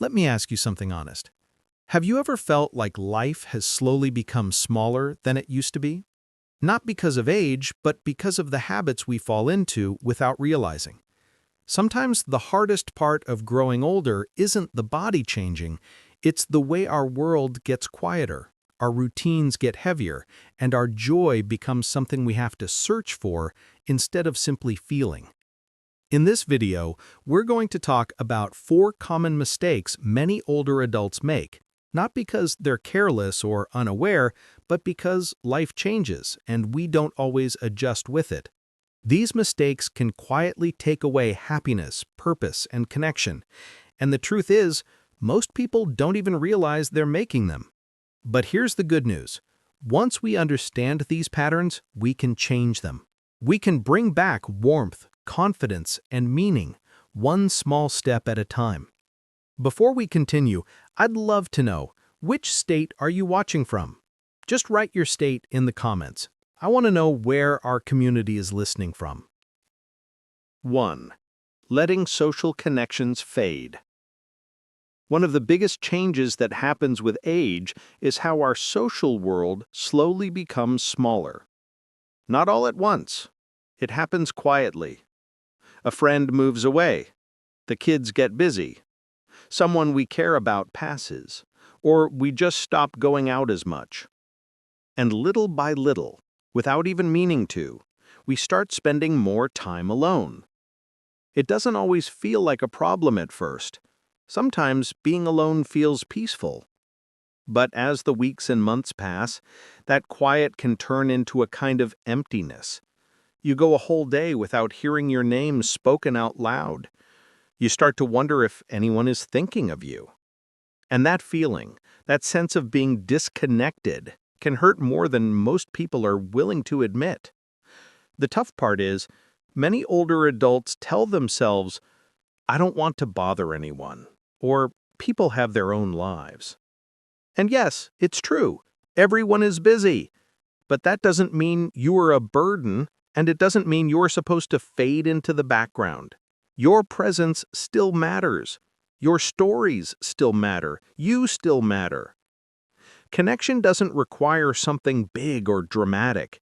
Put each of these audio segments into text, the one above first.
Let me ask you something honest. Have you ever felt like life has slowly become smaller than it used to be? Not because of age, but because of the habits we fall into without realizing. Sometimes the hardest part of growing older isn't the body changing, it's the way our world gets quieter, our routines get heavier, and our joy becomes something we have to search for instead of simply feeling. In this video, we're going to talk about 4 common mistakes many older adults make, not because they're careless or unaware, but because life changes and we don't always adjust with it. These mistakes can quietly take away happiness, purpose, and connection, and the truth is, most people don't even realize they're making them. But here's the good news. Once we understand these patterns, we can change them. We can bring back warmth, confidence, and meaning, one small step at a time. Before we continue, I'd love to know, which state are you watching from? Just write your state in the comments. I want to know where our community is listening from. 1. Letting social connections fade. One of the biggest changes that happens with age is how our social world slowly becomes smaller. Not all at once. It happens quietly. A friend moves away. The kids get busy. Someone we care about passes. Or we just stop going out as much. And little by little, without even meaning to, we start spending more time alone. It doesn't always feel like a problem at first. Sometimes being alone feels peaceful. But as the weeks and months pass, that quiet can turn into a kind of emptiness. You go a whole day without hearing your name spoken out loud. You start to wonder if anyone is thinking of you. And that feeling, that sense of being disconnected, can hurt more than most people are willing to admit. The tough part is, many older adults tell themselves, "I don't want to bother anyone," or "people have their own lives." And yes, it's true, everyone is busy. But that doesn't mean you are a burden, and it doesn't mean you're supposed to fade into the background. Your presence still matters. Your stories still matter. You still matter. Connection doesn't require something big or dramatic.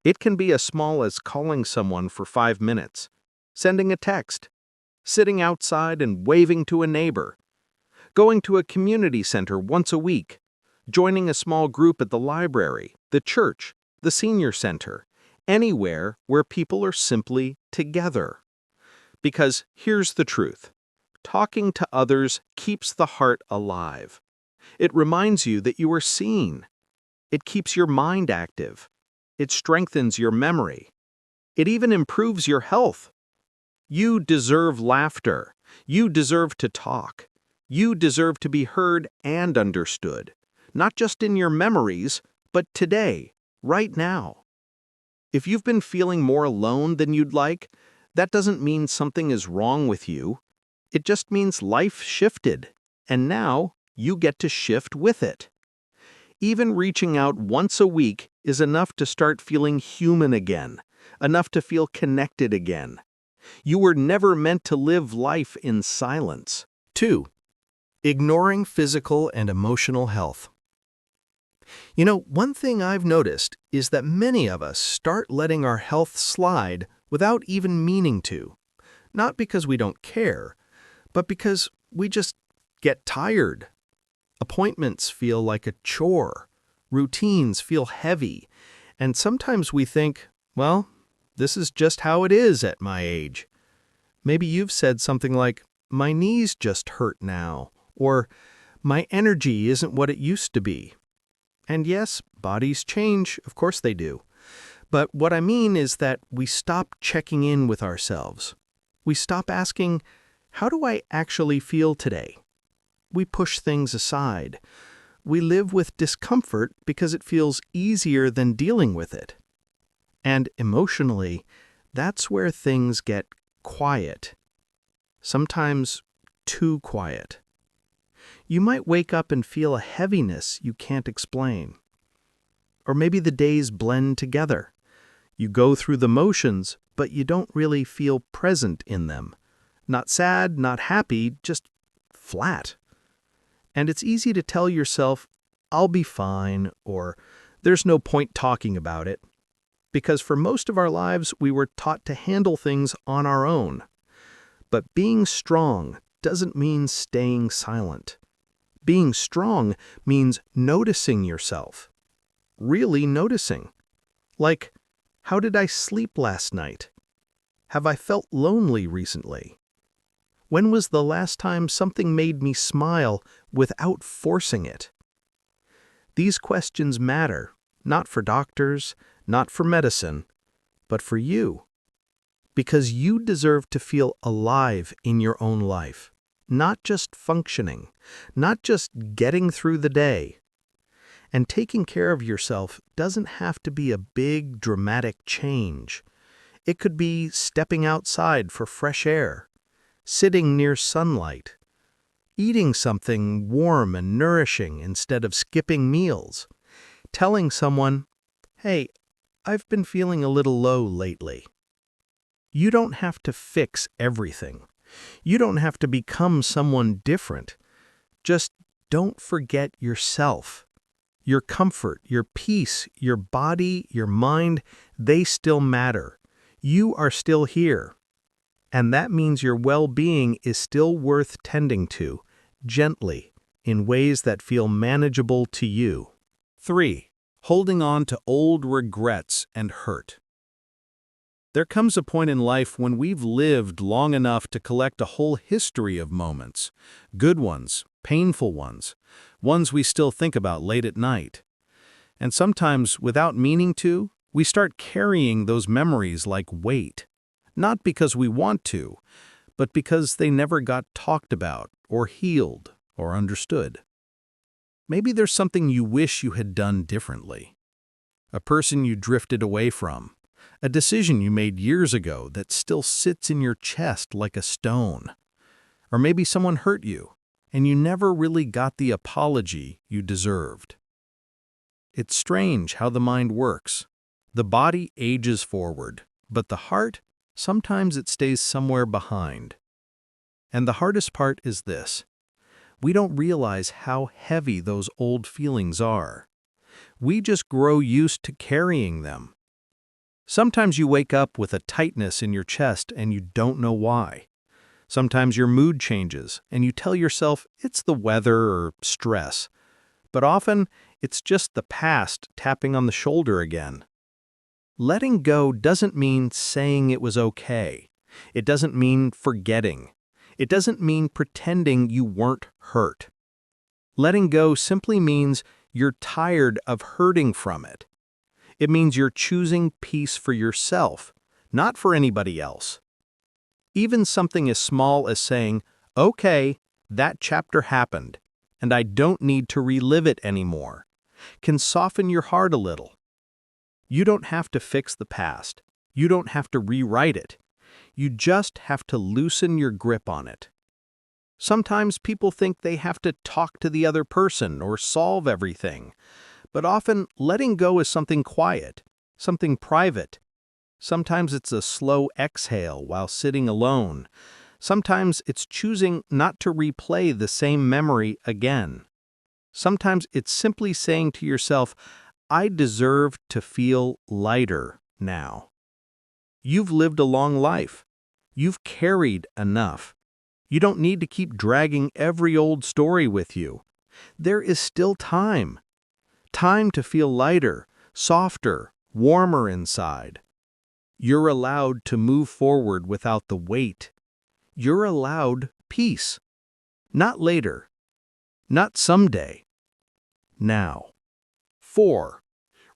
It can be as small as calling someone for 5 minutes, sending a text, sitting outside and waving to a neighbor, going to a community center once a week, joining a small group at the library, the church, the senior center, anywhere where people are simply together. Because here's the truth. Talking to others keeps the heart alive. It reminds you that you are seen. It keeps your mind active. It strengthens your memory. It even improves your health. You deserve laughter. You deserve to talk. You deserve to be heard and understood, not just in your memories, but today, right now. If you've been feeling more alone than you'd like, that doesn't mean something is wrong with you. It just means life shifted, and now you get to shift with it. Even reaching out once a week is enough to start feeling human again, enough to feel connected again. You were never meant to live life in silence. 2. Ignoring physical and emotional health. You know, one thing I've noticed is that many of us start letting our health slide without even meaning to. Not because we don't care, but because we just get tired. Appointments feel like a chore. Routines feel heavy. And sometimes we think, well, this is just how it is at my age. Maybe you've said something like, "My knees just hurt now," or "My energy isn't what it used to be." And yes, bodies change, of course they do. But what I mean is that we stop checking in with ourselves. We stop asking, how do I actually feel today? We push things aside. We live with discomfort because it feels easier than dealing with it. And emotionally, that's where things get quiet. Sometimes too quiet. You might wake up and feel a heaviness you can't explain. Or maybe the days blend together. You go through the motions, but you don't really feel present in them. Not sad, not happy, just flat. And it's easy to tell yourself, I'll be fine, or there's no point talking about it. Because for most of our lives, we were taught to handle things on our own. But being strong doesn't mean staying silent. Being strong means noticing yourself. Really noticing. Like, how did I sleep last night? Have I felt lonely recently? When was the last time something made me smile without forcing it? These questions matter, not for doctors, not for medicine, but for you. Because you deserve to feel alive in your own life, not just functioning, not just getting through the day. And taking care of yourself doesn't have to be a big, dramatic change. It could be stepping outside for fresh air, sitting near sunlight, eating something warm and nourishing instead of skipping meals, telling someone, hey, I've been feeling a little low lately. You don't have to fix everything. You don't have to become someone different. Just don't forget yourself. Your comfort, your peace, your body, your mind, they still matter. You are still here. And that means your well-being is still worth tending to, gently, in ways that feel manageable to you. 3. Holding on to old regrets and hurt. There comes a point in life when we've lived long enough to collect a whole history of moments, good ones, painful ones, ones we still think about late at night. And sometimes, without meaning to, we start carrying those memories like weight, not because we want to, but because they never got talked about or healed or understood. Maybe there's something you wish you had done differently, a person you drifted away from, a decision you made years ago that still sits in your chest like a stone. Or maybe someone hurt you, and you never really got the apology you deserved. It's strange how the mind works. The body ages forward, but the heart, sometimes it stays somewhere behind. And the hardest part is this. We don't realize how heavy those old feelings are. We just grow used to carrying them. Sometimes you wake up with a tightness in your chest and you don't know why. Sometimes your mood changes and you tell yourself it's the weather or stress. But often, it's just the past tapping on the shoulder again. Letting go doesn't mean saying it was okay. It doesn't mean forgetting. It doesn't mean pretending you weren't hurt. Letting go simply means you're tired of hurting from it. It means you're choosing peace for yourself, not for anybody else. Even something as small as saying, okay, that chapter happened, and I don't need to relive it anymore, can soften your heart a little. You don't have to fix the past. You don't have to rewrite it. You just have to loosen your grip on it. Sometimes people think they have to talk to the other person or solve everything. But often, letting go is something quiet, something private. Sometimes it's a slow exhale while sitting alone. Sometimes it's choosing not to replay the same memory again. Sometimes it's simply saying to yourself, I deserve to feel lighter now. You've lived a long life. You've carried enough. You don't need to keep dragging every old story with you. There is still time. Time to feel lighter, softer, warmer inside. You're allowed to move forward without the weight. You're allowed peace. Not later. Not someday. Now. 4.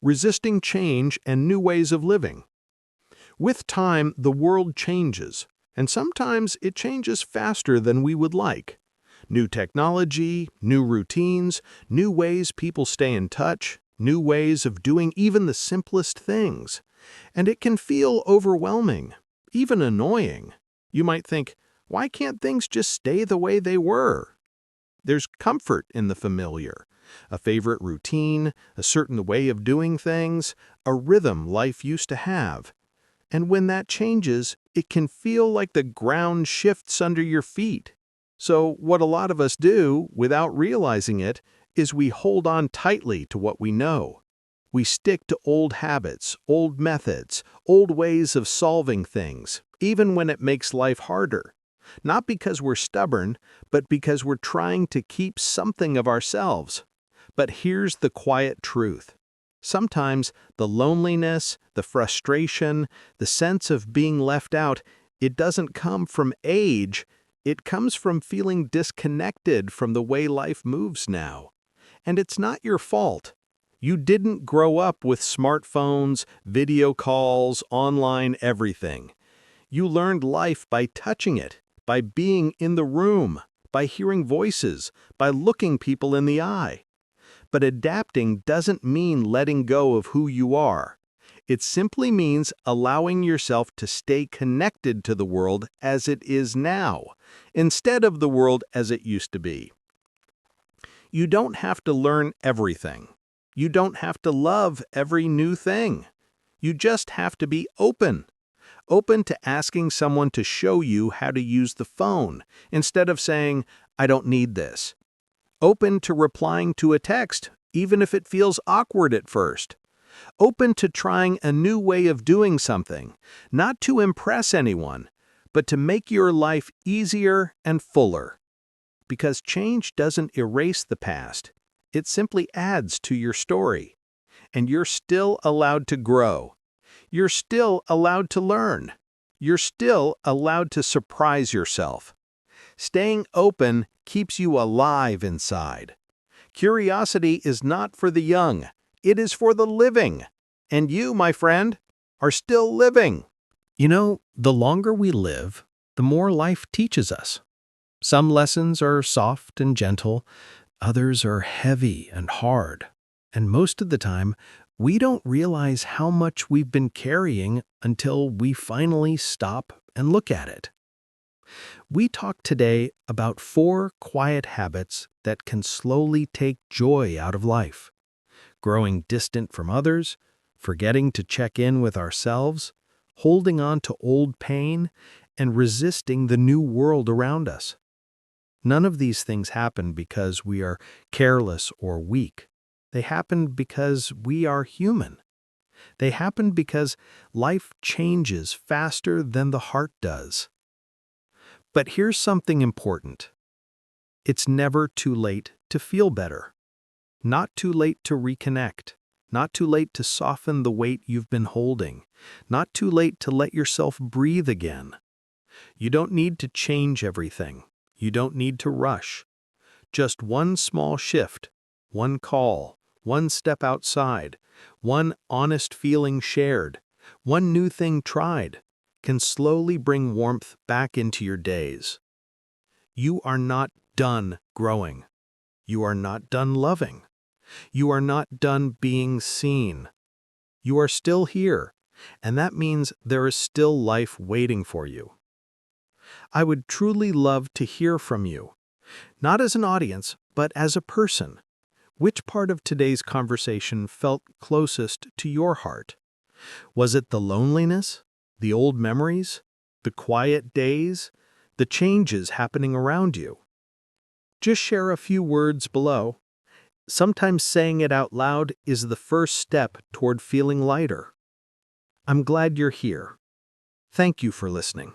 Resisting change and new ways of living. With time, the world changes, and sometimes it changes faster than we would like. New technology, new routines, new ways people stay in touch, new ways of doing even the simplest things. And it can feel overwhelming, even annoying. You might think, why can't things just stay the way they were? There's comfort in the familiar, a favorite routine, a certain way of doing things, a rhythm life used to have. And when that changes, it can feel like the ground shifts under your feet. So what a lot of us do, without realizing it, is we hold on tightly to what we know. We stick to old habits, old methods, old ways of solving things, even when it makes life harder. Not because we're stubborn, but because we're trying to keep something of ourselves. But here's the quiet truth. Sometimes the loneliness, the frustration, the sense of being left out, it doesn't come from age, it comes from feeling disconnected from the way life moves now. And it's not your fault. You didn't grow up with smartphones, video calls, online everything. You learned life by touching it, by being in the room, by hearing voices, by looking people in the eye. But adapting doesn't mean letting go of who you are. It simply means allowing yourself to stay connected to the world as it is now, instead of the world as it used to be. You don't have to learn everything. You don't have to love every new thing. You just have to be open. Open to asking someone to show you how to use the phone, instead of saying, "I don't need this." Open to replying to a text, even if it feels awkward at first. Open to trying a new way of doing something, not to impress anyone, but to make your life easier and fuller. Because change doesn't erase the past, it simply adds to your story. And you're still allowed to grow. You're still allowed to learn. You're still allowed to surprise yourself. Staying open keeps you alive inside. Curiosity is not for the young, it is for the living. And you, my friend, are still living. You know, the longer we live, the more life teaches us. Some lessons are soft and gentle, others are heavy and hard. And most of the time, we don't realize how much we've been carrying until we finally stop and look at it. We talk today about 4 quiet habits that can slowly take joy out of life. Growing distant from others, forgetting to check in with ourselves, holding on to old pain, and resisting the new world around us. None of these things happen because we are careless or weak. They happen because we are human. They happen because life changes faster than the heart does. But here's something important. It's never too late to feel better. Not too late to reconnect. Not too late to soften the weight you've been holding. Not too late to let yourself breathe again. You don't need to change everything. You don't need to rush. Just one small shift, one call, one step outside, one honest feeling shared, one new thing tried, can slowly bring warmth back into your days. You are not done growing. You are not done loving. You are not done being seen. You are still here, and that means there is still life waiting for you. I would truly love to hear from you, not as an audience, but as a person. Which part of today's conversation felt closest to your heart? Was it the loneliness, the old memories, the quiet days, the changes happening around you? Just share a few words below. Sometimes saying it out loud is the first step toward feeling lighter. I'm glad you're here. Thank you for listening.